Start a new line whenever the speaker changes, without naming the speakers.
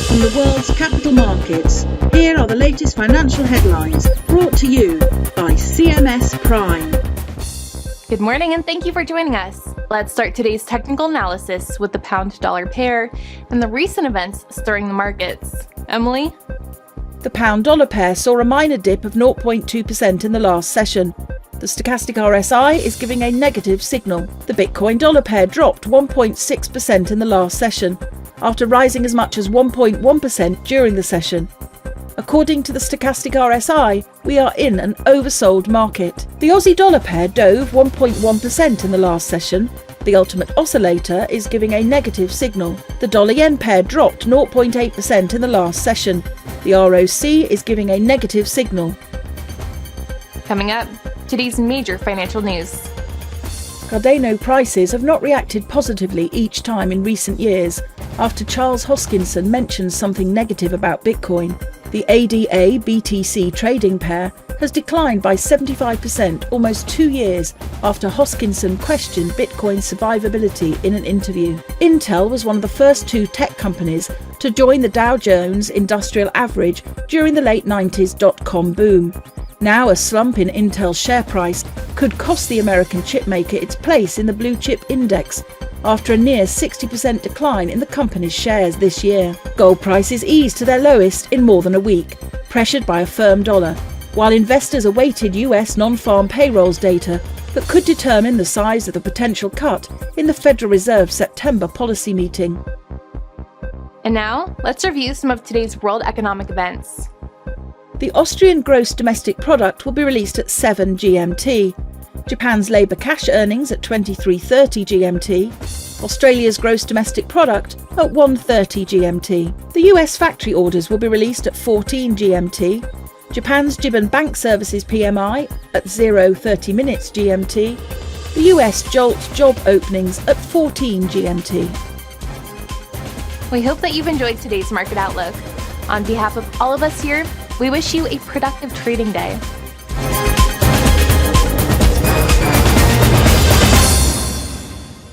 from the world's capital markets. Here are the latest financial headlines brought to you by CMS Prime.
Good morning and thank you for joining us. Let's start today's technical analysis with the pound-dollar pair and the recent events stirring the markets. Emily?
The pound-dollar pair saw a minor dip of 0.2% in the last session. The stochastic RSI is giving a negative signal. The Bitcoin-dollar pair dropped 1.6% in the last session, after rising as much as 1.1% during the session. According to the stochastic RSI, we are in an oversold market. The Aussie-dollar pair dove 1.1% in the last session. The ultimate oscillator is giving a negative signal. The dollar-yen pair dropped 0.8% in the last session. The ROC is giving a negative signal.
Coming up, today's major financial news.
Cardano prices have not reacted positively each time in recent years after Charles Hoskinson mentioned something negative about Bitcoin. The ADA-BTC trading pair has declined by 75% almost 2 years after Hoskinson questioned Bitcoin's survivability in an interview. Intel was one of the first 2 tech companies to join the Dow Jones Industrial Average during the late 90s dot-com boom. Now a slump in Intel's share price could cost the American chipmaker its place in the blue chip index after a near 60% decline in the company's shares this year. Gold prices eased to their lowest in more than a week, pressured by a firm dollar, while investors awaited US non-farm payrolls data that could determine the size of the potential cut in the Federal Reserve's September policy meeting.
And now, let's review some of today's world economic events.
The Austrian gross domestic product will be released at 7 GMT. Japan's labour cash earnings at 23:30 GMT. Australia's gross domestic product at 1:30 GMT. The US factory orders will be released at 14 GMT. Japan's Jiban Bank Services PMI at 0:30 minutes GMT. The US JOLT job openings at 14 GMT.
We hope that you've enjoyed today's market outlook. On behalf of all of us here, we wish you a productive trading day.